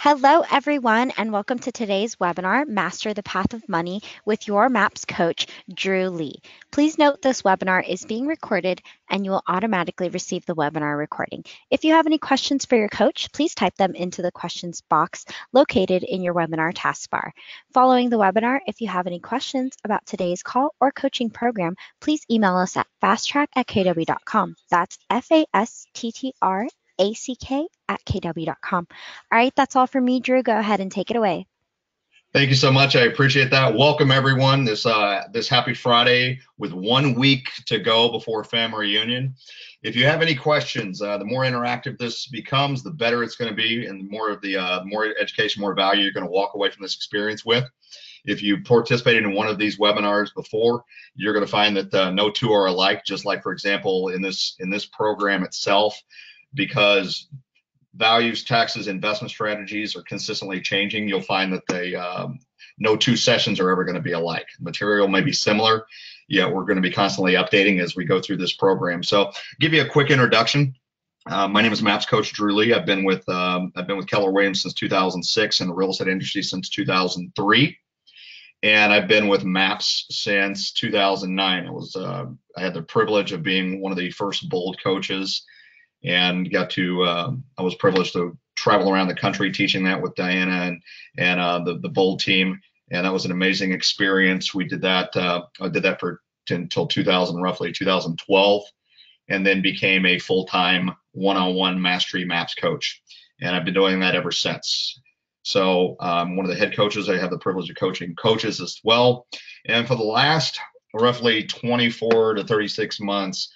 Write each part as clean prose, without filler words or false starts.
Hello, everyone, and welcome to today's webinar, Master the Path of Money, with your MAPS coach, Drew Lee. Please note this webinar is being recorded and you will automatically receive the webinar recording. If you have any questions for your coach, please type them into the questions box located in your webinar taskbar. Following the webinar, if you have any questions about today's call or coaching program, please email us at fasttrack@kw.com. That's FASTTRACK@kw.com. All right, that's all for me, Drew. Go ahead and take it away. Thank you so much. I appreciate that. Welcome everyone this happy Friday with 1 week to go before family reunion. If you have any questions, the more interactive this becomes, the better it's going to be, and the more education, more value you're going to walk away from this experience with. If you participated in one of these webinars before, you're going to find that no two are alike. Just like, for example, in this program itself, because values, taxes, investment strategies are consistently changing, you'll find that no two sessions are ever going to be alike. Material may be similar, yet we're going to be constantly updating as we go through this program. So, give you a quick introduction. My name is MAPS Coach Drew Lee. I've been with Keller Williams since 2006 and the real estate industry since 2003. And I've been with MAPS since 2009. I had the privilege of being one of the first Bold coaches, and I was privileged to travel around the country teaching that with Diana and the Bold team, and that was an amazing experience. We did that. I did that until roughly 2012, and then became a full-time one-on-one mastery MAPS coach, and I've been doing that ever since. So I'm one of the head coaches. I have the privilege of coaching coaches as well, and for the last roughly 24 to 36 months,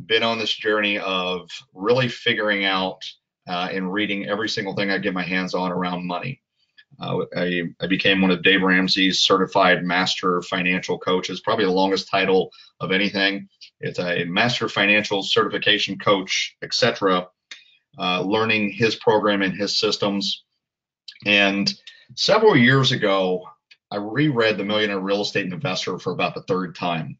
been on this journey of really figuring out and reading every single thing I get my hands on around money. I became one of Dave Ramsey's certified master financial coaches, probably the longest title of anything. It's a master financial certification coach, etc. Learning his program and his systems. And several years ago, I reread The Millionaire Real Estate Investor for about the third time.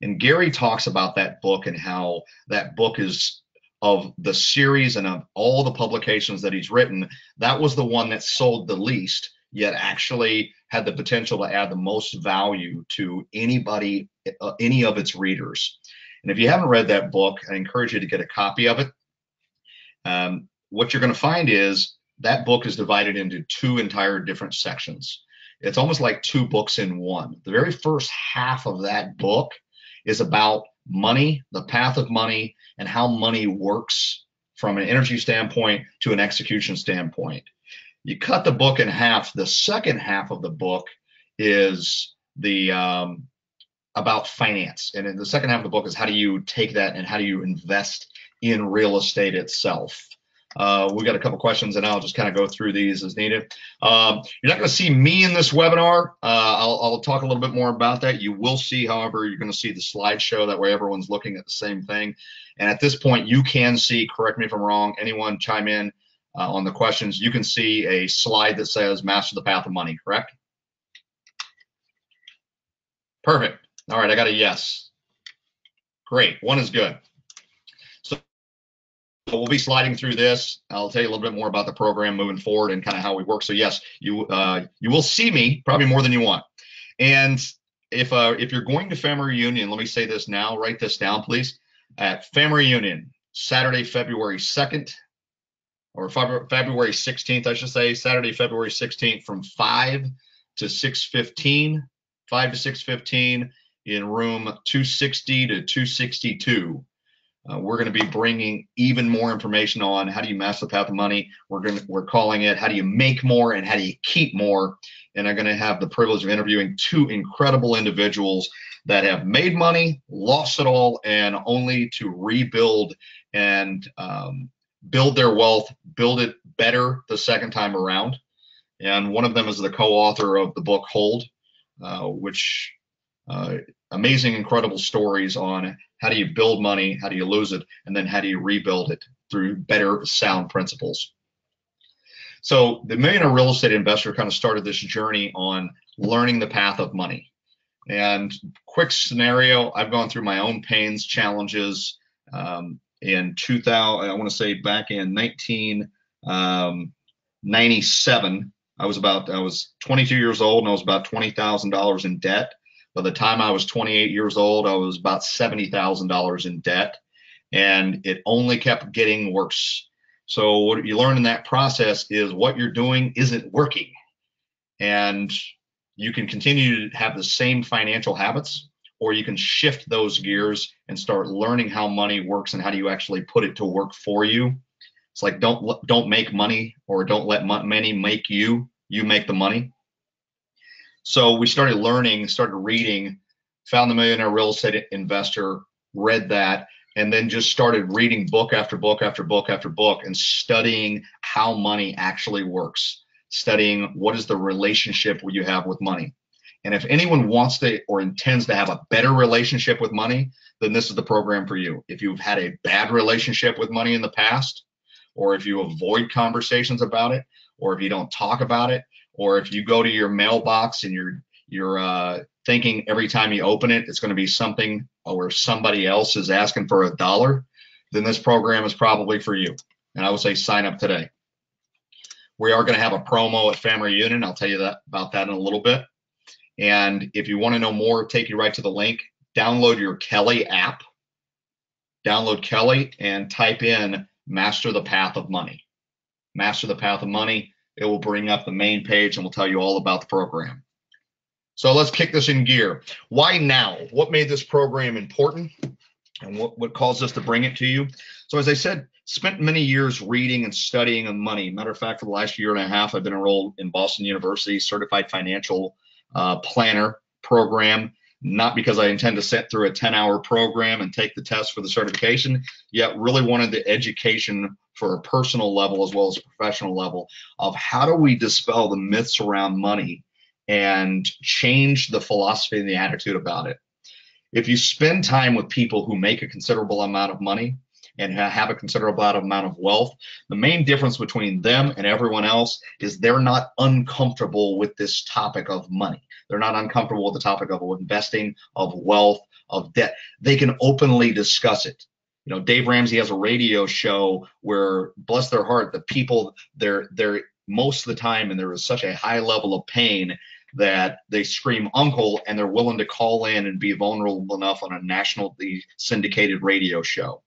And Gary talks about that book and how that book is, of the series and of all the publications that he's written, that was the one that sold the least, yet actually had the potential to add the most value to anybody, any of its readers. And if you haven't read that book, I encourage you to get a copy of it. What you're going to find is that book is divided into two entire different sections. It's almost like two books in one. The very first half of that book is about money, the path of money, and how money works from an energy standpoint to an execution standpoint. You cut the book in half. The second half of the book is about finance, and in the second half of the book is how do you take that and how do you invest in real estate itself. We got a couple questions, and I'll just kind of go through these as needed. You're not going to see me in this webinar. I'll talk a little bit more about that. You will see, however, you're going to see the slideshow. That way everyone's looking at the same thing. And at this point, you can see, correct me if I'm wrong, anyone chime in on the questions. You can see a slide that says Master the Path of Money, correct? Perfect. All right, I got a yes. Great, one is good. So we'll be sliding through this. I'll tell you a little bit more about the program moving forward and kind of how we work. So yes, you will see me probably more than you want. And if you're going to family reunion, let me say this now. Write this down, please. At family reunion, Saturday, February 2nd, or February 16th, I should say. Saturday, February 16th, from 5 to 6:15, 5 to 6:15 in room 260 to 262. We're going to be bringing even more information on how do you master the path of money. We're calling it how do you make more and how do you keep more. And I'm going to have the privilege of interviewing two incredible individuals that have made money, lost it all, and only to rebuild and build their wealth, build it better the second time around. And one of them is the co-author of the book Hold, which amazing, incredible stories on how do you build money, how do you lose it, and then how do you rebuild it through better sound principles. So the Millionaire Real Estate Investor kind of started this journey on learning the path of money. And quick scenario, I've gone through my own pains, challenges in 2000, I want to say back in 97, I was 22 years old and I was about $20,000 in debt. By the time I was 28 years old, I was about $70,000 in debt, and it only kept getting worse. So what you learn in that process is what you're doing isn't working, and you can continue to have the same financial habits, or you can shift those gears and start learning how money works and how do you actually put it to work for you. It's like don't make money, or don't let money make you. You make the money. So we started learning, started reading, found the Millionaire Real Estate Investor, read that, and then just started reading book after book after book after book and studying how money actually works, studying what is the relationship you have with money. And if anyone wants to or intends to have a better relationship with money, then this is the program for you. If you've had a bad relationship with money in the past, or if you avoid conversations about it, or if you don't talk about it, or if you go to your mailbox and you're thinking every time you open it, it's going to be something where somebody else is asking for $1, then this program is probably for you. And I would say sign up today. We are going to have a promo at Family Reunion. I'll tell you about that in a little bit. And if you want to know more, take you right to the link. Download your Kelly app. Download Kelly and type in Master the Path of Money. Master the Path of Money. It will bring up the main page and will tell you all about the program. So let's kick this in gear. Why now? What made this program important? And what caused us to bring it to you? So as I said, spent many years reading and studying on money. Matter of fact, for the last year and a half, I've been enrolled in Boston University Certified Financial Planner program, not because I intend to sit through a 10-hour program and take the test for the certification, yet really wanted the education for a personal level as well as a professional level of how do we dispel the myths around money and change the philosophy and the attitude about it. If you spend time with people who make a considerable amount of money and have a considerable amount of wealth, the main difference between them and everyone else is they're not uncomfortable with this topic of money. They're not uncomfortable with the topic of investing, of wealth, of debt. They can openly discuss it. You know, Dave Ramsey has a radio show where, bless their heart, the people, they're most of the time, and there is such a high level of pain that they scream uncle, and they're willing to call in and be vulnerable enough on a nationally syndicated radio show.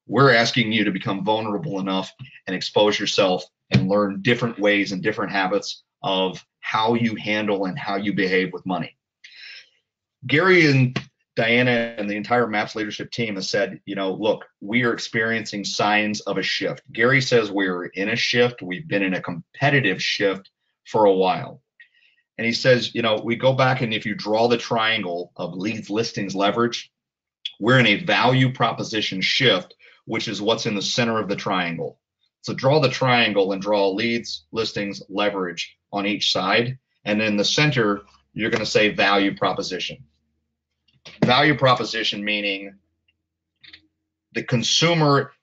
We're asking you to become vulnerable enough and expose yourself and learn different ways and different habits of how you handle and how you behave with money. Gary and Diana and the entire MAPS leadership team has said, you know, look, we are experiencing signs of a shift. Gary says we're in a shift. We've been in a competitive shift for a while. And he says, you know, we go back, and if you draw the triangle of leads, listings, leverage, we're in a value proposition shift, which is what's in the center of the triangle. So draw the triangle and draw leads, listings, leverage on each side. And in the center, you're going to say value proposition. Value proposition meaning the consumer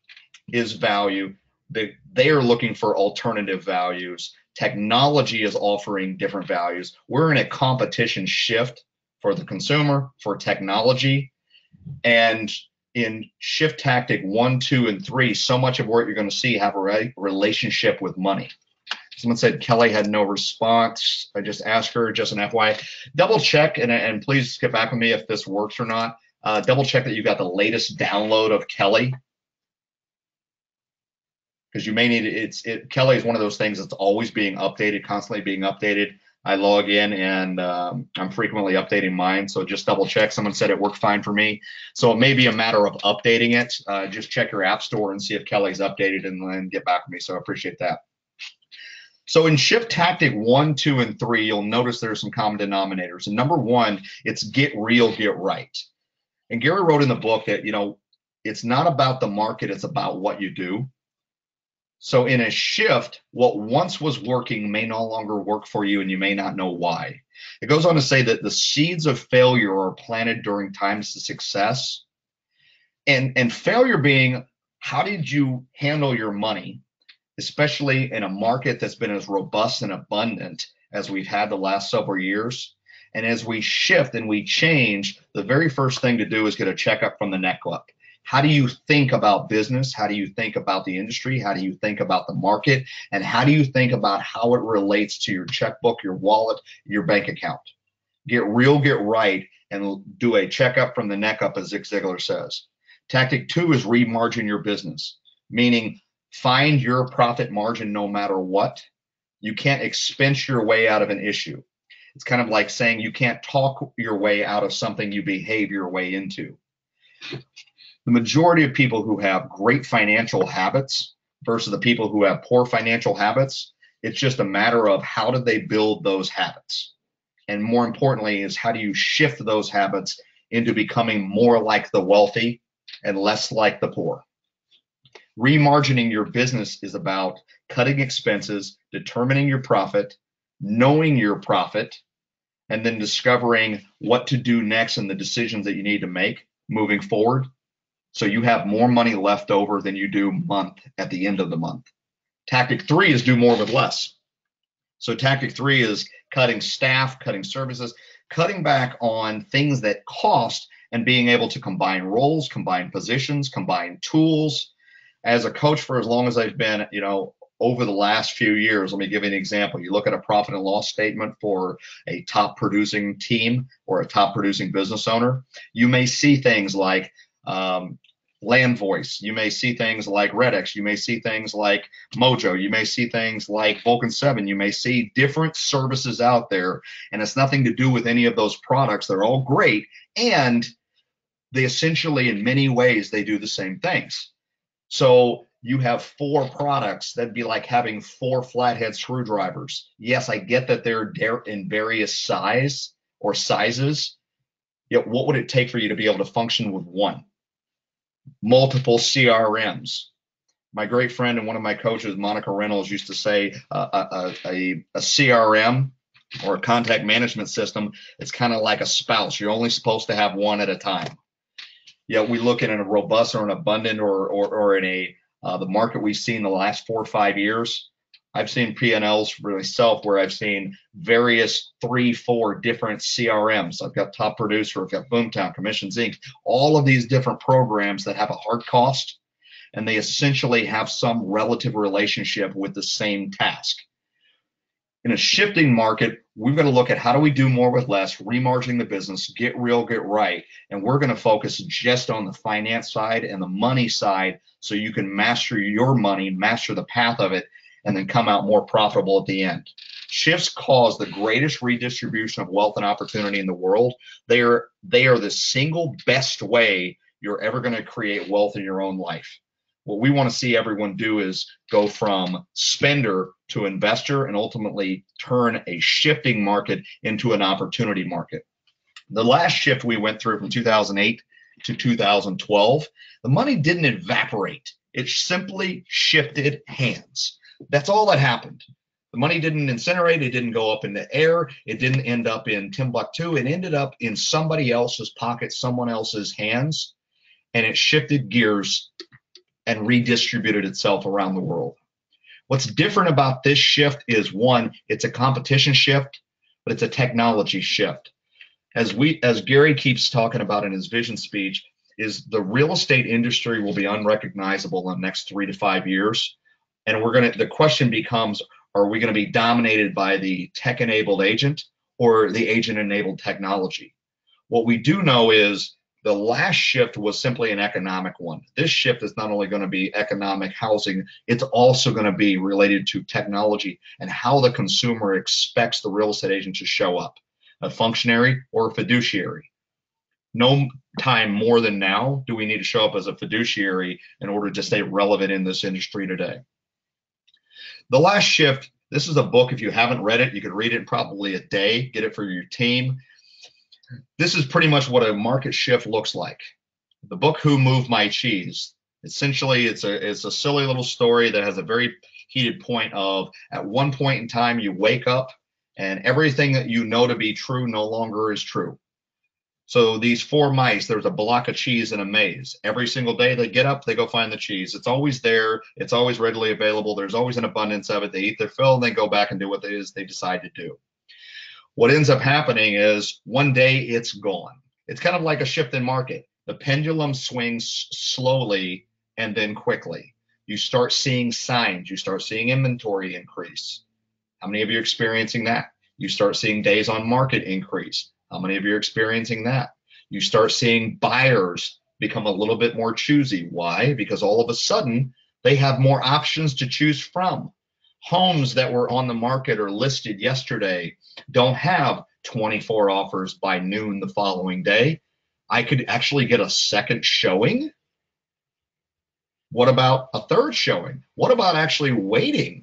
is value. They are looking for alternative values. Technology is offering different values. We're in a competition shift for the consumer, for technology. And in shift tactic 1, 2, and 3, so much of what you're going to see have a relationship with money. Someone said Kelly had no response. I just asked her, just an FYI. Double check, and please get back with me if this works or not. Double check that you got the latest download of Kelly, because you may need it. Kelly is one of those things that's always being updated, constantly being updated. I log in and I'm frequently updating mine, so just double check. Someone said it worked fine for me, so it may be a matter of updating it. Just check your app store and see if Kelly's updated, and then get back with me. So I appreciate that. So in shift tactic 1, 2, and 3, you'll notice there's some common denominators. And number 1, it's get real, get right. And Gary wrote in the book that, you know, it's not about the market, it's about what you do. So in a shift, what once was working may no longer work for you, and you may not know why. It goes on to say that the seeds of failure are planted during times of success. And failure being, how did you handle your money, especially in a market that's been as robust and abundant as we've had the last several years? And as we shift and we change, the very first thing to do is get a checkup from the neck up. How do you think about business? How do you think about the industry? How do you think about the market? And how do you think about how it relates to your checkbook, your wallet, your bank account? Get real, get right, and do a checkup from the neck up, as Zig Ziglar says. Tactic 2 is remargin your business, meaning find your profit margin no matter what. You can't expense your way out of an issue. It's kind of like saying you can't talk your way out of something you behave your way into. The majority of people who have great financial habits versus the people who have poor financial habits, it's just a matter of how did they build those habits? And more importantly is how do you shift those habits into becoming more like the wealthy and less like the poor? Remargining your business is about cutting expenses, determining your profit, knowing your profit, and then discovering what to do next and the decisions that you need to make moving forward so you have more money left over than you do at the end of the month. Tactic 3 is do more with less. So tactic 3 is cutting staff, cutting services, cutting back on things that cost and being able to combine roles, combine positions, combine tools. As a coach for as long as I've been, over the last few years, let me give you an example. You look at a profit and loss statement for a top producing team or a top producing business owner, you may see things like LandVoice, you may see things like Redx, you may see things like Mojo, you may see things like Vulcan 7, you may see different services out there, and it's nothing to do with any of those products. They're all great, and they essentially, in many ways, they do the same things. So you have 4 products. That'd be like having 4 flathead screwdrivers. Yes, I get that they're in various sizes. Yet what would it take for you to be able to function with one? Multiple CRMs. My great friend and one of my coaches, Monica Reynolds, used to say a CRM or a contact management system, it's kind of like a spouse. You're only supposed to have one at a time. Yet we look at in a robust or an abundant or in the market we've seen the last 4 or 5 years. I've seen P&Ls for myself where I've seen various 3, 4 different CRMs. I've got Top Producer, I've got Boomtown, Commissions Inc., all of these different programs that have a hard cost, and they essentially have some relative relationship with the same task. In a shifting market, we've got to look at how do we do more with less, remargining the business, get real, get right. And we're going to focus just on the finance side and the money side so you can master your money, master the path of it, and then come out more profitable at the end. Shifts cause the greatest redistribution of wealth and opportunity in the world. They are the single best way you're ever going to create wealth in your own life. What we want to see everyone do is go from spender to investor and ultimately turn a shifting market into an opportunity market. The last shift we went through from 2008 to 2012, the money didn't evaporate. It simply shifted hands. That's all that happened. The money didn't incinerate. It didn't go up in the air. It didn't end up in Timbuktu. It ended up in somebody else's pocket, someone else's hands, and it shifted gears and redistributed itself around the world. What's different about this shift is, one, it's a competition shift, but it's a technology shift. As Gary keeps talking about in his vision speech, is the real estate industry will be unrecognizable in the next 3 to 5 years. And the question becomes, are we going to be dominated by the tech-enabled agent or the agent-enabled technology? What we do know is the last shift was simply an economic one. This shift is not only going to be economic housing, it's also going to be related to technology and how the consumer expects the real estate agent to show up, a functionary or a fiduciary. No time more than now do we need to show up as a fiduciary in order to stay relevant in this industry today. The last shift, this is a book. If you haven't read it, you could read it in probably a day, get it for your team. This is pretty much what a market shift looks like. The book, Who Moved My Cheese? Essentially, it's a silly little story that has a very heated point of, at one point in time, you wake up and everything that you know to be true no longer is true. So these 4 mice, there's a block of cheese in a maze. Every single day they get up, they go find the cheese. It's always there. It's always readily available. There's always an abundance of it. They eat their fill and they go back and do what it is they decide to do. What ends up happening is one day it's gone. It's kind of like a shift in market. The pendulum swings slowly and then quickly. You start seeing signs. You start seeing inventory increase. How many of you are experiencing that? You start seeing days on market increase. How many of you are experiencing that? You start seeing buyers become a little bit more choosy. Why? Because all of a sudden they have more options to choose from. Homes that were on the market or listed yesterday don't have 24 offers by noon the following day. I could actually get a second showing. What about a third showing? What about actually waiting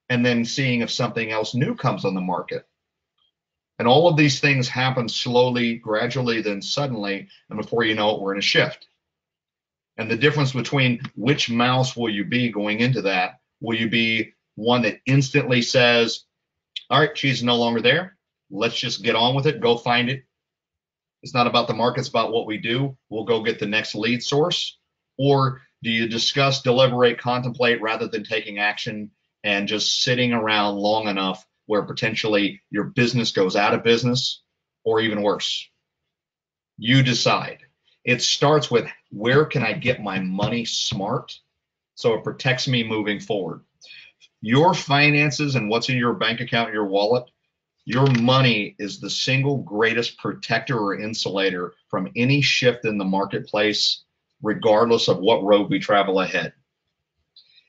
and then seeing if something else new comes on the market? And all of these things happen slowly, gradually, then suddenly, and before you know it, we're in a shift. And the difference between which mouse will you be going into that, will you be one that instantly says, all right, she's no longer there, let's just get on with it, go find it. It's not about the market, it's about what we do. We'll go get the next lead source. Or do you discuss, deliberate, contemplate rather than taking action and just sitting around long enough where potentially your business goes out of business, or even worse? You decide. It starts with, where can I get my money smart so it protects me moving forward? Your finances and what's in your bank account, your wallet, your money is the single greatest protector or insulator from any shift in the marketplace, regardless of what road we travel ahead.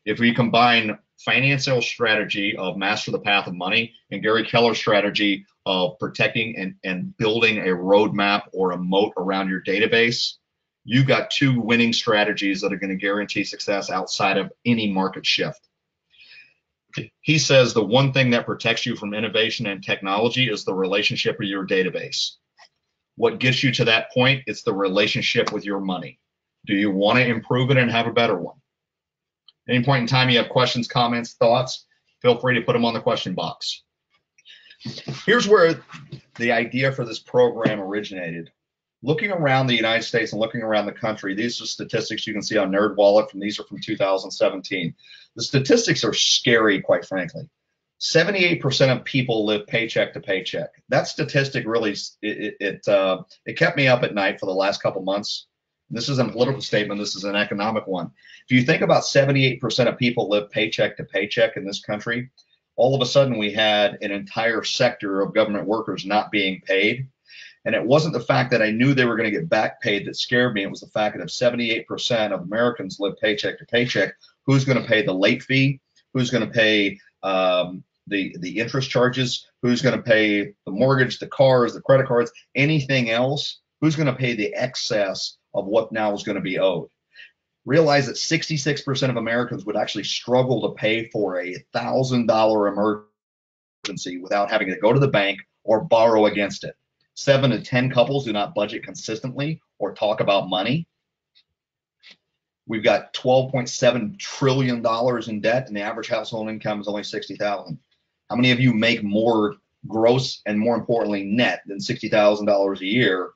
If we combine financial strategy of Master the Path of Money and Gary Keller's strategy of protecting and building a roadmap or a moat around your database, you've got two winning strategies that are going to guarantee success outside of any market shift. He says the one thing that protects you from innovation and technology is the relationship with your database. What gets you to that point? It's the relationship with your money. Do you want to improve it and have a better one? Any point in time you have questions, comments, thoughts, feel free to put them on the question box. Here's where the idea for this program originated. Looking around the United States and looking around the country, these are statistics you can see on NerdWallet. These are from 2017. The statistics are scary, quite frankly. 78% of people live paycheck to paycheck. That statistic really, it kept me up at night for the last couple months. This isn't a political statement, this is an economic one. If you think about 78% of people live paycheck to paycheck in this country, all of a sudden we had an entire sector of government workers not being paid. And it wasn't the fact that I knew they were going to get back paid that scared me. It was the fact that if 78% of Americans live paycheck to paycheck, who's going to pay the late fee? Who's going to pay the interest charges? Who's going to pay the mortgage, the cars, the credit cards, anything else? Who's going to pay the excess of what now is going to be owed? Realize that 66% of Americans would actually struggle to pay for a $1,000 emergency without having to go to the bank or borrow against it. 7 to 10 couples do not budget consistently or talk about money. We've got $12.7 trillion in debt, and the average household income is only $60,000. How many of you make more gross and, more importantly, net than $60,000 a year?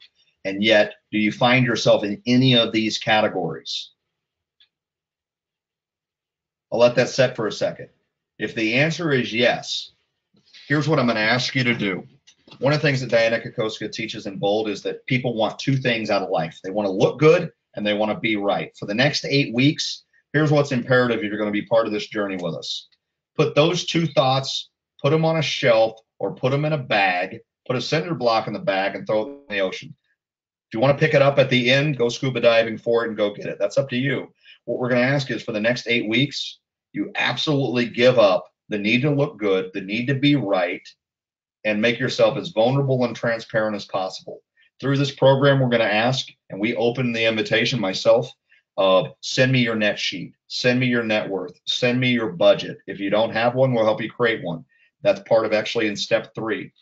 And yet, do you find yourself in any of these categories? I'll let that set for a second. If the answer is yes, here's what I'm going to ask you to do. One of the things that Diana Kokoska teaches in Bold is that people want two things out of life. They want to look good and they want to be right. For the next 8 weeks, here's what's imperative if you're going to be part of this journey with us. Put those two thoughts, put them on a shelf or put them in a bag, put a cinder block in the bag and throw it in the ocean. If you want to pick it up at the end, go scuba diving for it and go get it. That's up to you. What we're going to ask is, for the next 8 weeks, you absolutely give up the need to look good, the need to be right, and make yourself as vulnerable and transparent as possible. Through this program, we're going to ask, and we open the invitation myself, send me your net sheet, send me your net worth, send me your budget. If you don't have one, we'll help you create one. That's part of actually in step 3.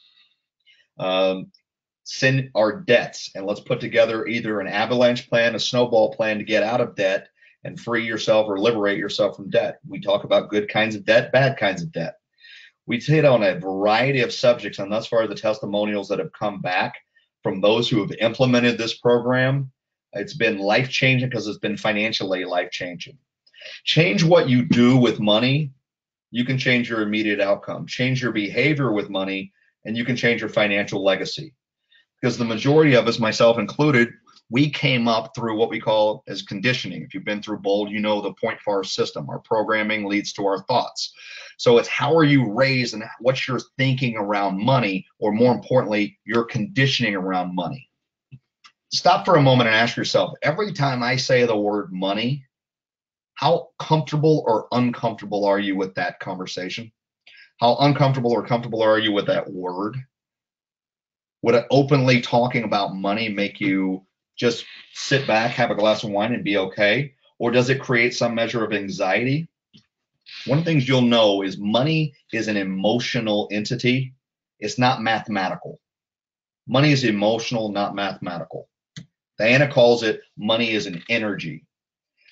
Send our debts, and let's put together either an avalanche plan, a snowball plan to get out of debt and free yourself or liberate yourself from debt. We talk about good kinds of debt, bad kinds of debt. We hit on a variety of subjects, and thus far the testimonials that have come back from those who have implemented this program, it's been life-changing because it's been financially life-changing. Change what you do with money, you can change your immediate outcome. Change your behavior with money, and you can change your financial legacy. Because the majority of us, myself included, We came up through what we call as conditioning. If you've been through BOLD, you know the point FAR system. Our programming leads to our thoughts. So it's how are you raised and what's your thinking around money, or more importantly, your conditioning around money. Stop for a moment and ask yourself, every time I say the word money, how comfortable or uncomfortable are you with that conversation? How uncomfortable or comfortable are you with that word? Would openly talking about money make you just sit back, have a glass of wine, and be okay? Or does it create some measure of anxiety? One of the things you'll know is money is an emotional entity. It's not mathematical. Money is emotional, not mathematical. Diana calls it money is an energy.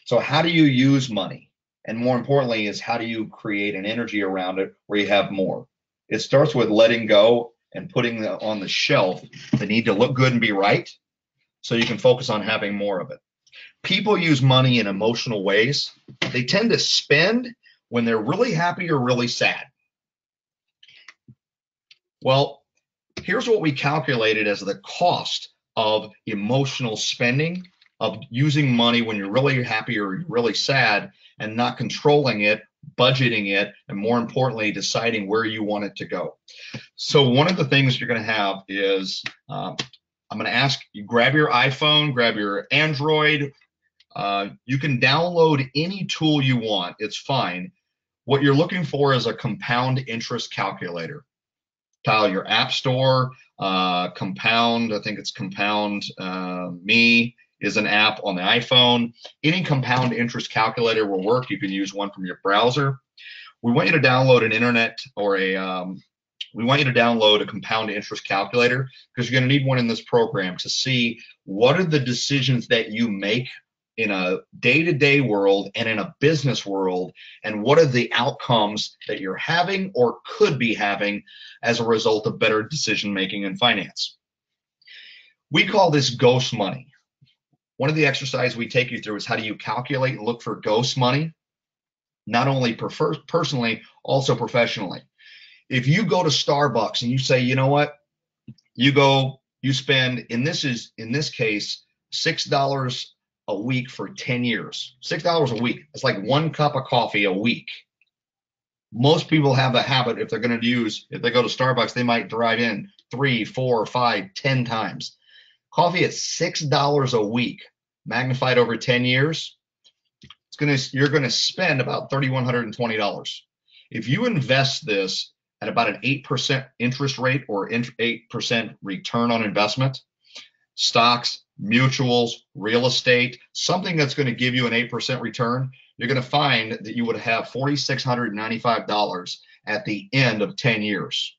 So how do you use money? And more importantly is how do you create an energy around it where you have more? It starts with letting go and putting on the shelf the need to look good and be right so you can focus on having more of it. People use money in emotional ways. They tend to spend when they're really happy or really sad. Well, here's what we calculated as the cost of emotional spending, of using money when you're really happy or really sad and not controlling it, budgeting it, and more importantly, deciding where you want it to go. So one of the things you're going to have is I'm going to ask you, grab your iPhone, grab your Android. You can download any tool you want. It's fine. What you're looking for is a compound interest calculator. Dial your app store, Compound, I think it's Compound Me is an app on the iPhone. Any compound interest calculator will work. You can use one from your browser. We want you to download an internet or we want you to download a compound interest calculator because you're going to need one in this program to see what are the decisions that you make in a day-to-day world and in a business world, and what are the outcomes that you're having or could be having as a result of better decision making in finance. We call this ghost money. One of the exercises we take you through is how do you calculate and look for ghost money, not only personally, also professionally. If you go to Starbucks and you say, you know what, you spend, in this case, $6 a week for 10 years, $6 a week. It's like 1 cup of coffee a week. Most people have the habit, if they go to Starbucks, they might drive in 3, 4, 5, 10 times. Coffee at $6 a week, magnified over 10 years, you're going to spend about $3,120. If you invest this at about an 8% interest rate or 8% return on investment, stocks, mutuals, real estate, something that's going to give you an 8% return, you're going to find that you would have $4,695 at the end of 10 years.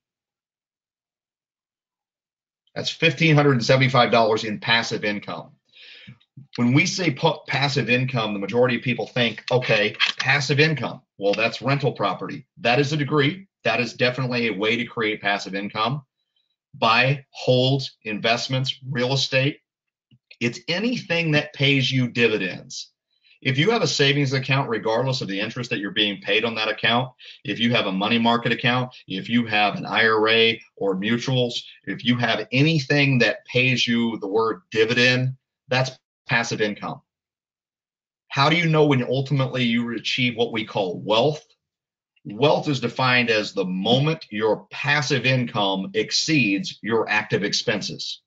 That's $1,575 in passive income. When we say passive income, the majority of people think, okay, passive income. Well, that's rental property. That is a degree. That is definitely a way to create passive income. Buy, hold, investments, real estate. It's anything that pays you dividends. If you have a savings account, regardless of the interest that you're being paid on that account, if you have a money market account, if you have an IRA or mutuals, if you have anything that pays you the word dividend, that's passive income. How do you know when ultimately you achieve what we call wealth? Wealth is defined as the moment your passive income exceeds your active expenses.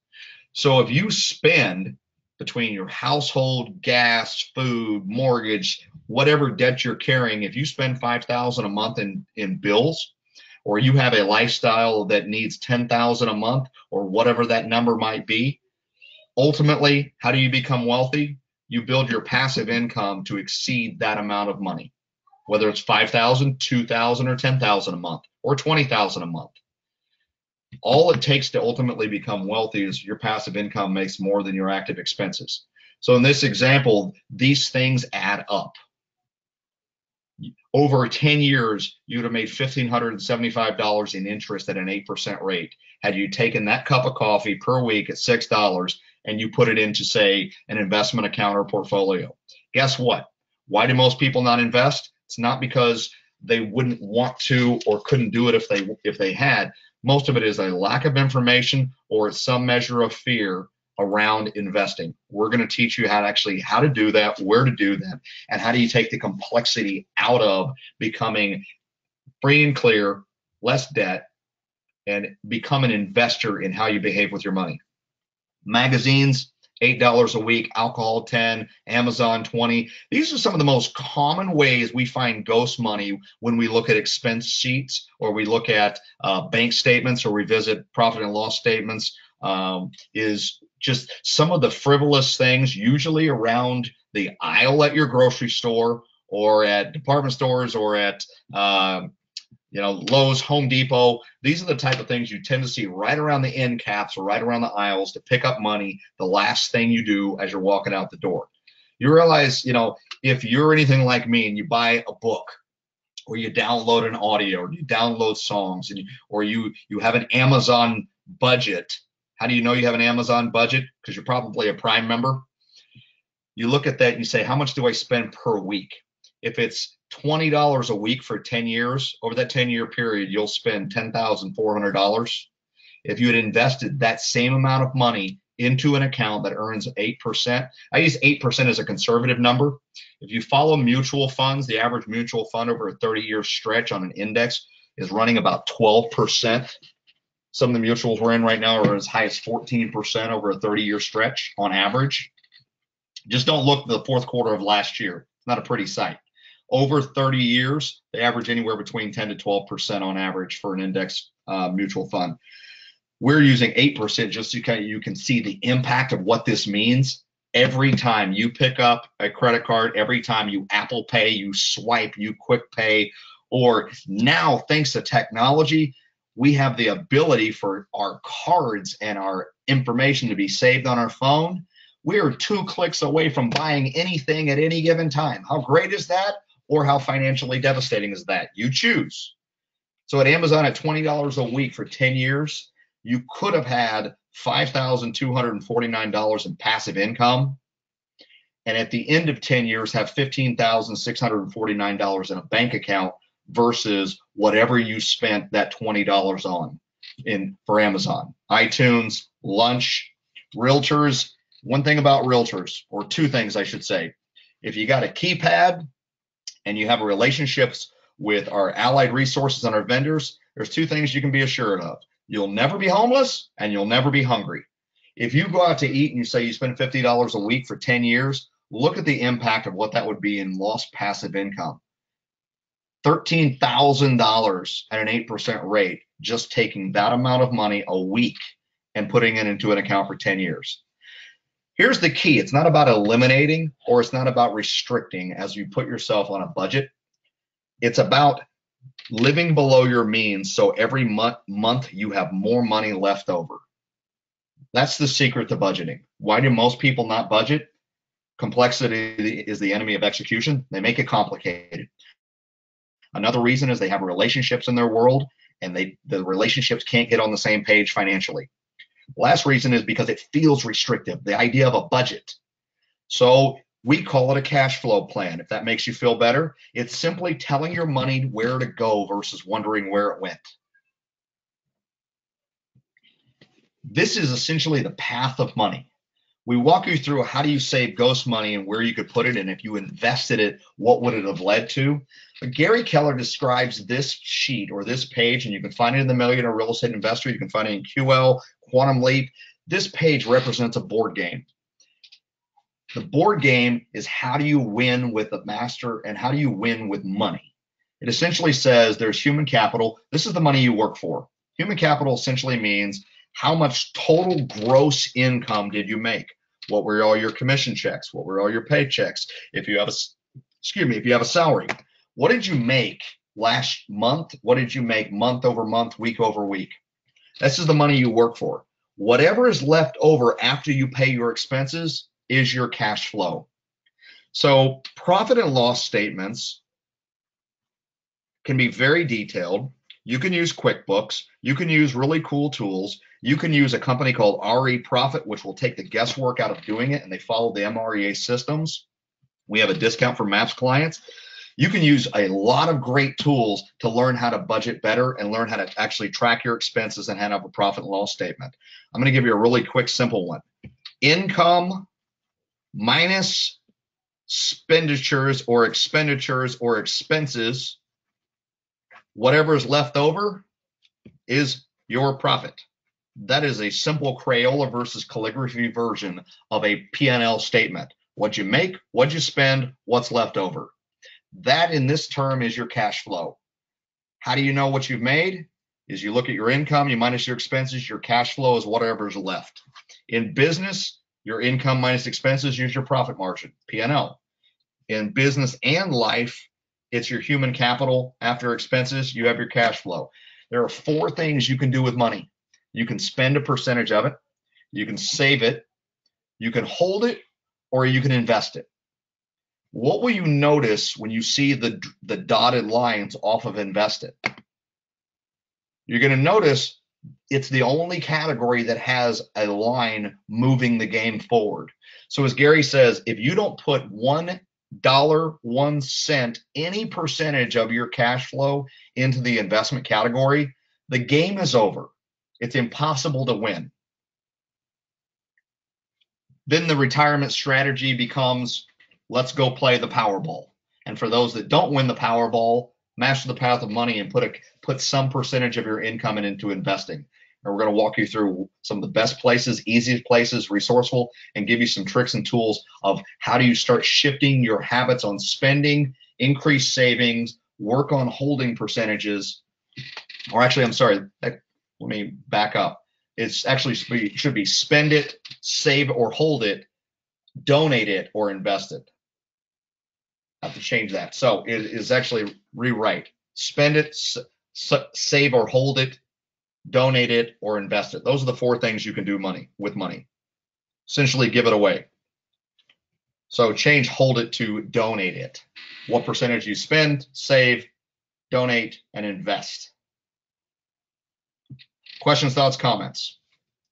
So if you spend between your household, gas, food, mortgage, whatever debt you're carrying, if you spend $5,000 a month in bills, or you have a lifestyle that needs $10,000 a month, or whatever that number might be, ultimately, how do you become wealthy? You build your passive income to exceed that amount of money, whether it's $5,000, $2,000, or $10,000 a month, or $20,000 a month. All it takes to ultimately become wealthy is your passive income makes more than your active expenses. So in this example, these things add up. Over 10 years, you would have made $1,575 in interest at an 8% rate. Had you taken that cup of coffee per week at $6 and you put it into, say, an investment account or portfolio. Guess what? Why do most people not invest? It's not because they wouldn't want to or couldn't do it if they had. Most of it is a lack of information or some measure of fear around investing. We're going to teach you how to do that, where to do that, and how do you take the complexity out of becoming free and clear, less debt, and become an investor in how you behave with your money. Magazines, $8 a week, alcohol 10, Amazon 20. These are some of the most common ways we find ghost money when we look at expense sheets, or we look at bank statements, or we visit profit and loss statements. Is just some of the frivolous things, usually around the aisle at your grocery store, or at department stores, or at Lowe's, Home Depot. These are the type of things you tend to see right around the end caps or right around the aisles to pick up money, the last thing you do as you're walking out the door. You realize, if you're anything like me and you buy a book, or you download an audio, or you download songs, or you have an Amazon budget. How do you know you have an Amazon budget? Because you're probably a Prime member. You look at that and you say, how much do I spend per week? If it's $20 a week for 10 years, over that 10-year period, you'll spend $10,400. If you had invested that same amount of money into an account that earns 8%, I use 8% as a conservative number. If you follow mutual funds, the average mutual fund over a 30-year stretch on an index is running about 12%. Some of the mutuals we're in right now are as high as 14% over a 30-year stretch on average. Just don't look at the fourth quarter of last year. It's not a pretty sight. Over 30 years, they average anywhere between 10 to 12% on average for an index mutual fund. We're using 8% just so you can see the impact of what this means. Every time you pick up a credit card, every time you Apple Pay, you swipe, you Quick Pay, or now, thanks to technology, we have the ability for our cards and our information to be saved on our phone. We are 2 clicks away from buying anything at any given time. How great is that? Or how financially devastating is that? You choose. So at Amazon, at $20 a week for 10 years, you could have had $5,249 in passive income, and at the end of 10 years have $15,649 in a bank account versus whatever you spent that $20 on for Amazon. iTunes, lunch, realtors. One thing about realtors, or 2 things I should say. If you got a keypad and you have relationships with our allied resources and our vendors, there's 2 things you can be assured of. You'll never be homeless, and you'll never be hungry. If you go out to eat and you say you spend $50 a week for 10 years, look at the impact of what that would be in lost passive income. $13,000 at an 8% rate, just taking that amount of money a week and putting it into an account for 10 years. Here's the key. It's not about eliminating, or it's not about restricting as you put yourself on a budget. It's about living below your means, so every month you have more money left over. That's the secret to budgeting. Why do most people not budget? Complexity is the enemy of execution. They make it complicated. Another reason is they have relationships in their world, and the relationships can't get on the same page financially. Last reason is because it feels restrictive, the idea of a budget. So we call it a cash flow plan. If that makes you feel better, it's simply telling your money where to go versus wondering where it went. This is essentially the path of money. We walk you through how do you save ghost money and where you could put it, and if you invested it, what would it have led to? But Gary Keller describes this sheet or this page, and you can find it in the Millionaire Real Estate Investor. You can find it in QL, Quantum Leap. This page represents a board game. The board game is how do you win with a master and how do you win with money? It essentially says there's human capital. This is the money you work for. Human capital essentially means how much total gross income did you make? What were all your commission checks? What were all your paychecks? If you have a salary, what did you make last month? What did you make month over month, week over week? This is the money you work for. Whatever is left over after you pay your expenses is your cash flow. So profit and loss statements can be very detailed. You can use QuickBooks. You can use really cool tools. You can use a company called RE Profit, which will take the guesswork out of doing it, and they follow the MREA systems. We have a discount for MAPS clients. You can use a lot of great tools to learn how to budget better and learn how to actually track your expenses and have a profit and loss statement. I'm going to give you a really quick, simple one. income minus expenditures or expenses, whatever is left over is your profit. That is a simple Crayola versus calligraphy version of a P&L statement. What you make, what you spend, what's left over. That in this term is your cash flow. How do you know what you've made? Is you look at your income, you minus your expenses, your cash flow is whatever's left. In business, your income minus expenses is your profit margin, P&L. In business and life, it's your human capital. After expenses, you have your cash flow. There are 4 things you can do with money. You can spend a percentage of it, you can save it, you can hold it, or you can invest it. What will you notice when you see the dotted lines off of invested? You're going to notice it's the only category that has a line moving the game forward. So as Gary says, if you don't put $1, 1 cent, any percentage of your cash flow into the investment category, the game is over. It's impossible to win. Then the retirement strategy becomes, let's go play the Powerball. And for those that don't win the Powerball, master the path of money and put some percentage of your income into investing. And we're going to walk you through some of the best places, easiest places, resourceful, and give you some tricks and tools of how do you start shifting your habits on spending, increase savings, work on holding percentages. Or actually, I'm sorry, let me back up. It's actually should be spend it, save or hold it, donate it or invest it. I have to change that. So it is actually rewrite. Spend it, save or hold it, donate it or invest it. Those are the 4 things you can do with money. Essentially give it away. So change hold it to donate it. What percentage you spend, save, donate, and invest. Questions, thoughts, comments?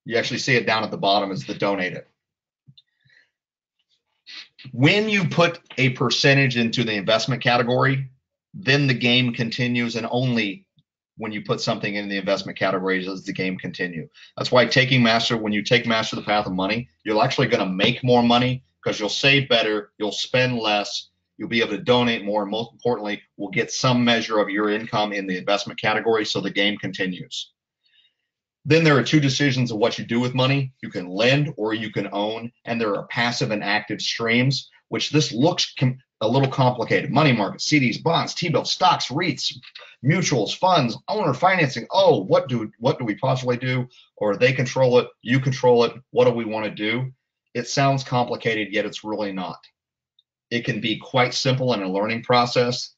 You actually see it down at the bottom as the donate it. When you put a percentage into the investment category, then the game continues, and only when you put something in the investment category does the game continue. That's why when you take Master the Path of Money, you're actually going to make more money because you'll save better, you'll spend less, you'll be able to donate more, and most importantly, we'll get some measure of your income in the investment category so the game continues. Then there are 2 decisions of what you do with money. You can lend or you can own, and there are passive and active streams, which this looks a little complicated. Money markets, CDs, bonds, T-bills, stocks, REITs, mutuals, funds, owner financing. Oh, what do we possibly do? Or they control it, you control it. What do we want to do? It sounds complicated, yet it's really not. It can be quite simple in a learning process.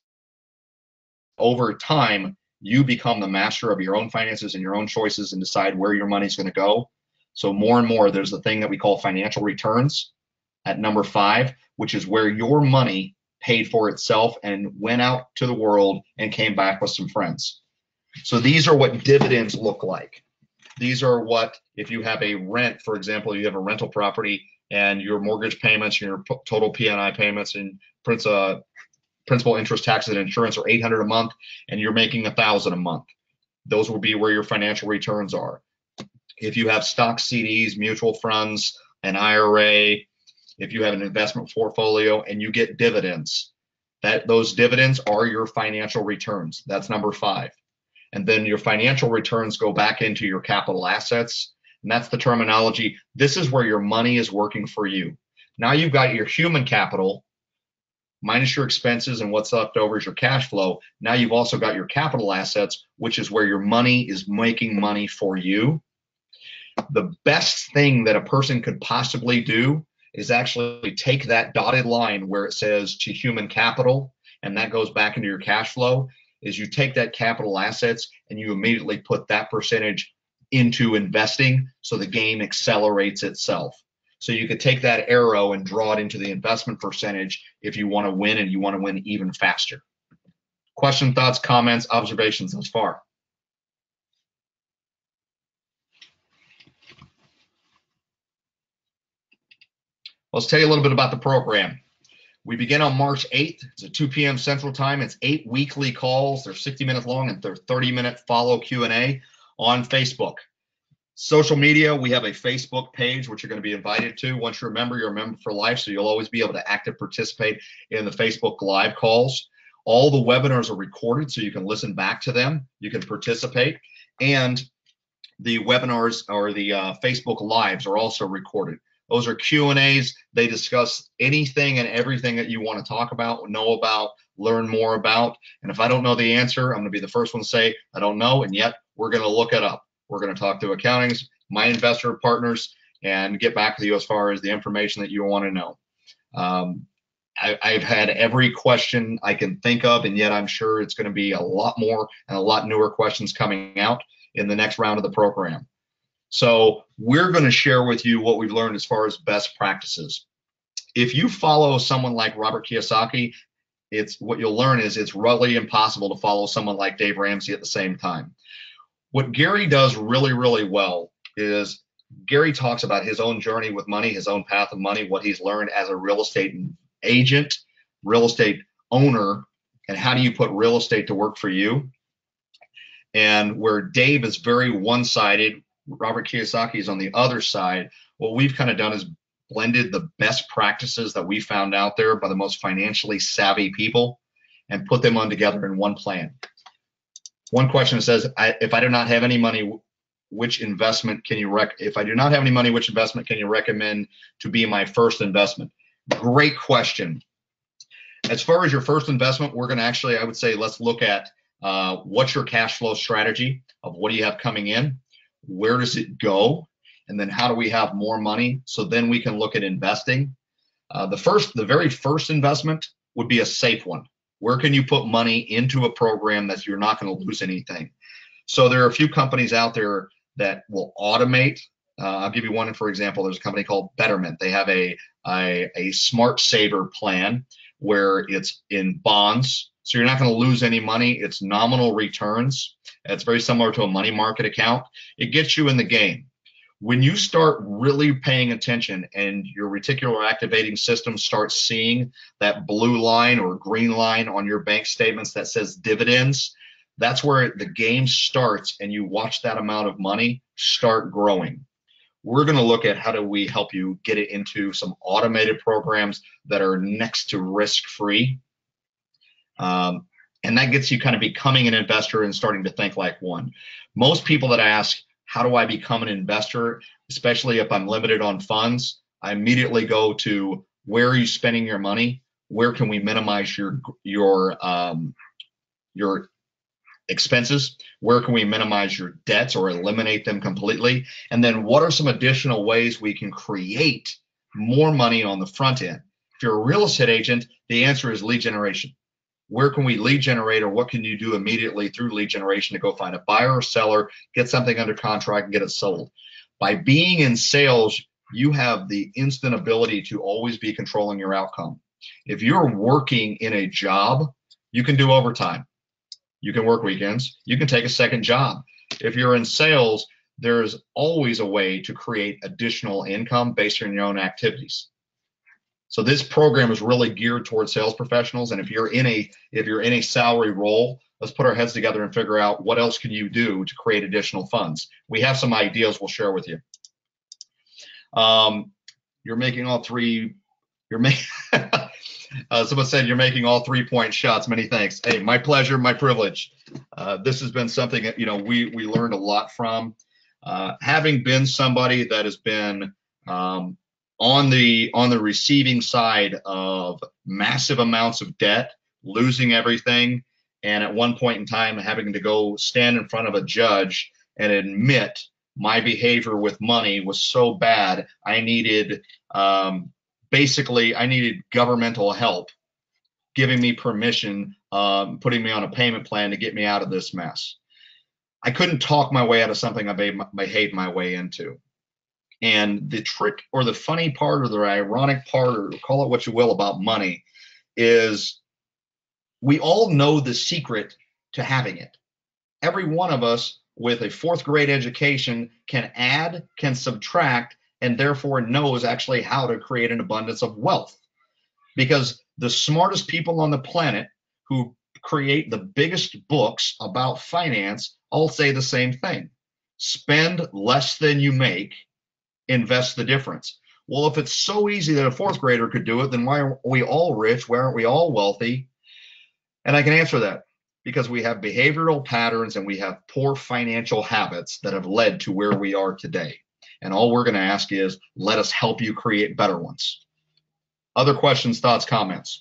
Over time, you become the master of your own finances and your own choices and decide where your money's going to go. So more and more, there's the thing that we call financial returns at number 5, which is where your money paid for itself and went out to the world and came back with some friends. So these are what dividends look like. These are what, if you have a rent, for example, you have a rental property and your mortgage payments, your total P&I payments and principal, interest, taxes, and insurance are $800 a month, and you're making $1,000 a month. Those will be where your financial returns are. If you have stock, CDs, mutual funds, an IRA, if you have an investment portfolio and you get dividends, those dividends are your financial returns. That's number 5. And then your financial returns go back into your capital assets, and that's the terminology. This is where your money is working for you. Now you've got your human capital minus your expenses, and what's left over is your cash flow. Now you've also got your capital assets, which is where your money is making money for you. The best thing that a person could possibly do is actually take that dotted line where it says to human capital, and that goes back into your cash flow, is you take that capital assets and you immediately put that percentage into investing so the game accelerates itself. So you could take that arrow and draw it into the investment percentage if you want to win, and you want to win even faster. Questions, thoughts, comments, observations thus far? Let's tell you a little bit about the program. We begin on March 8th. It's at 2 p.m. Central Time. It's 8 weekly calls. They're 60 minutes long, and they're 30-minute follow Q&A on Facebook. Social media, we have a Facebook page, which you're going to be invited to. Once you're a member for life, so you'll always be able to active participate in the Facebook live calls. All the webinars are recorded, so you can listen back to them. You can participate. And the webinars or the Facebook lives are also recorded. Those are Q&As. They discuss anything and everything that you want to talk about, know about, learn more about. And if I don't know the answer, I'm going to be the first one to say, I don't know, and yet we're going to look it up. We're going to talk to accountings, my investor partners, and get back to you as far as the information that you want to know. I've had every question I can think of, and yet I'm sure it's going to be a lot more and a lot newer questions coming out in the next round of the program. So we're going to share with you what we've learned as far as best practices. If you follow someone like Robert Kiyosaki, what you'll learn is it's really impossible to follow someone like Dave Ramsey at the same time. What Gary does really, really well is Gary talks about his own journey with money, his own path of money, what he's learned as a real estate agent, real estate owner, and how do you put real estate to work for you. And where Dave is very one-sided, Robert Kiyosaki is on the other side. What we've kind of done is blended the best practices that we found out there by the most financially savvy people and put them on together in one plan. One question says, if I do not have any money, which investment can you if I do not have any money, which investment can you recommend to be my first investment? Great question. As far as your first investment, we're going to actually, I would say, let's look at what's your cash flow strategy of what do you have coming in, where does it go, and then how do we have more money? So then we can look at investing. The very first investment would be a safe one. Where can you put money into a program that you're not going to lose anything? So there are a few companies out there that will automate. I'll give you one, for example. There's a company called Betterment. They have a smart saver plan where it's in bonds. So you're not going to lose any money. It's nominal returns. It's very similar to a money market account. It gets you in the game. When you start really paying attention and your reticular activating system starts seeing that blue line or green line on your bank statements that says dividends, that's where the game starts, and you watch that amount of money start growing. We're going to look at how do we help you get it into some automated programs that are next to risk-free. And that gets you kind of becoming an investor and starting to think like one. Most people that ask, how do I become an investor, especially if I'm limited on funds, I immediately go to where are you spending your money? Where can we minimize your expenses? Where can we minimize your debts or eliminate them completely? And then what are some additional ways we can create more money on the front end? If you're a real estate agent, the answer is lead generation. Where can we lead generate, or what can you do immediately through lead generation to go find a buyer or seller, get something under contract and get it sold? By being in sales, you have the instant ability to always be controlling your outcome. If you're working in a job, you can do overtime. You can work weekends. You can take a second job. If you're in sales, there's always a way to create additional income based on your own activities. So this program is really geared towards sales professionals. And if you're in a salary role, let's put our heads together and figure out what else can you do to create additional funds. We have some ideas we'll share with you. You're making all three. Someone said you're making all 3-point shots. Many thanks. Hey, my pleasure, my privilege. This has been something that we learned a lot from. Having been somebody that has been on the receiving side of massive amounts of debt, losing everything, and at one point in time having to go stand in front of a judge and admit my behavior with money was so bad, I needed governmental help giving me permission, putting me on a payment plan to get me out of this mess. I couldn't talk my way out of something I behaved my way into. And the trick or the funny part or the ironic part, or call it what you will, about money is we all know the secret to having it. Every one of us with a 4th grade education can add, can subtract, and therefore knows actually how to create an abundance of wealth. Because the smartest people on the planet who create the biggest books about finance all say the same thing. Spend less than you make, invest the difference. Well, if it's so easy that a fourth grader could do it, then why aren't we all rich? Why aren't we all wealthy? And I can answer that because we have behavioral patterns and we have poor financial habits that have led to where we are today. And all we're going to ask is, let us help you create better ones. Other questions, thoughts, comments?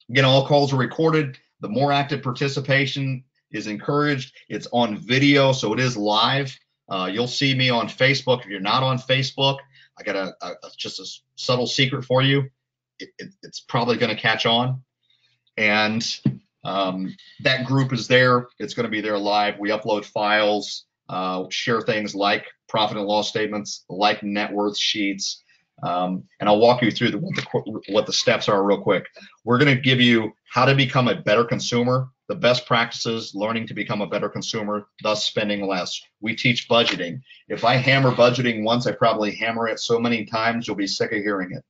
Again, all calls are recorded. The more active participation is encouraged. It's on video, so it is live. You'll see me on Facebook. If you're not on Facebook, I got just a subtle secret for you. It's probably going to catch on. And that group is there. It's going to be there live. We upload files, share things like profit and loss statements, like net worth sheets. And I'll walk you through what the steps are real quick. We're going to give you how to become a better consumer, the best practices, learning to become a better consumer, thus spending less. We teach budgeting. If I hammer budgeting once, I probably hammer it so many times you'll be sick of hearing it.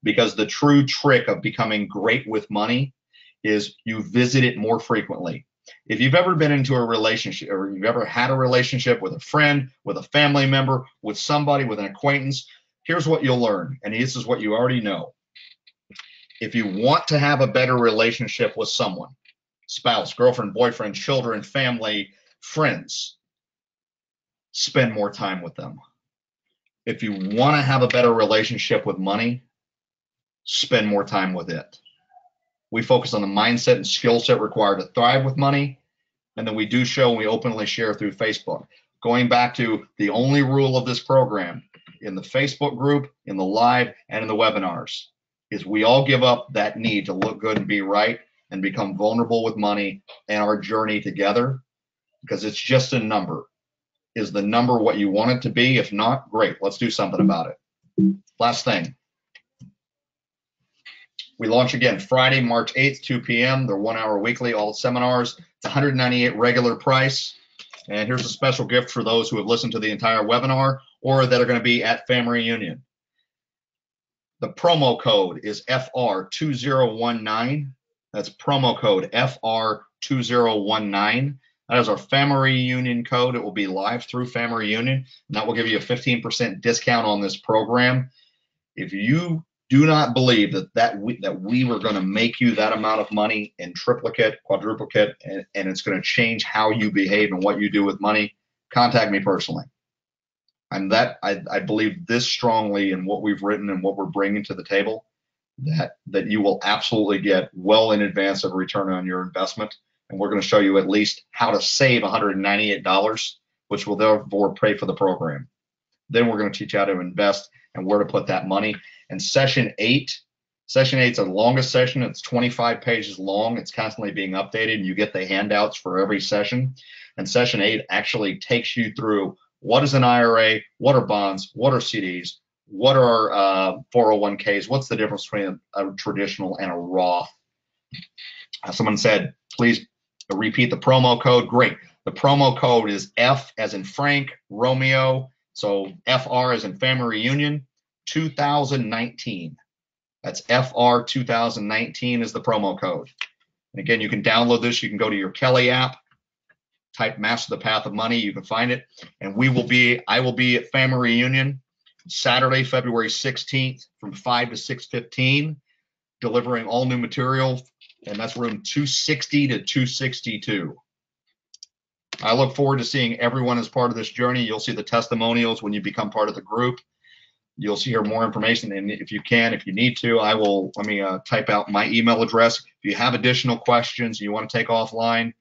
Because the true trick of becoming great with money is you visit it more frequently. If you've ever been into a relationship, or you've ever had a relationship with a friend, with a family member, with somebody, with an acquaintance, here's what you'll learn, and this is what you already know. If you want to have a better relationship with someone, spouse, girlfriend, boyfriend, children, family, friends, spend more time with them. If you want to have a better relationship with money, spend more time with it. We focus on the mindset and skill set required to thrive with money, and then we do show and we openly share through Facebook. Going back to the only rule of this program, in the Facebook group, in the live, and in the webinars, is we all give up that need to look good and be right and become vulnerable with money and our journey together, because it's just a number. Is the number what you want it to be? If not, great, let's do something about it. Last thing. We launch again Friday, March 8th, 2 p.m. They're 1 hour weekly, all seminars. It's $198 regular price. And here's a special gift for those who have listened to the entire webinar or that are going to be at Family Reunion. The promo code is FR2019. That's promo code FR2019. That is our Family Reunion code. It will be live through Family Reunion, and that will give you a 15% discount on this program. If you do not believe that we were going to make you that amount of money in triplicate, quadruplicate, and it's going to change how you behave and what you do with money, contact me personally. I believe this strongly in what we've written and what we're bringing to the table, that you will absolutely get well in advance of a return on your investment. And we're going to show you at least how to save $198, which will therefore pay for the program. Then we're going to teach you how to invest and where to put that money. And session 8 is the longest session. It's 25 pages long. It's constantly being updated. You get the handouts for every session. And session 8 actually takes you through what is an IRA, what are bonds, what are CDs, what are 401ks, what's the difference between a traditional and a Roth. Someone said, please repeat the promo code. Great. The promo code is F as in Frank, Romeo. So FR as in Family Reunion, 2019. That's FR 2019 is the promo code. And again, you can download this. You can go to your Kelly app, type Master the Path of Money. You can find it. And I will be at Family Reunion Saturday, February 16th from 5 to 6:15, delivering all new material. And that's room 260 to 262. I look forward to seeing everyone as part of this journey. You'll see the testimonials when you become part of the group. You'll see more information, and if you need to, let me type out my email address. If you have additional questions you want to take offline,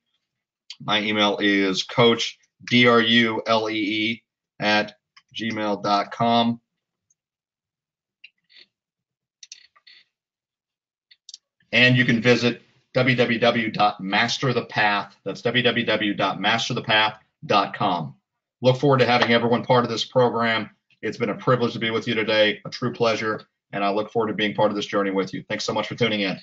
my email is coachdrulee@gmail.com. And you can visit www.masterthepath. That's www.masterthepath.com. Look forward to having everyone part of this program. It's been a privilege to be with you today, a true pleasure, and I look forward to being part of this journey with you. Thanks so much for tuning in.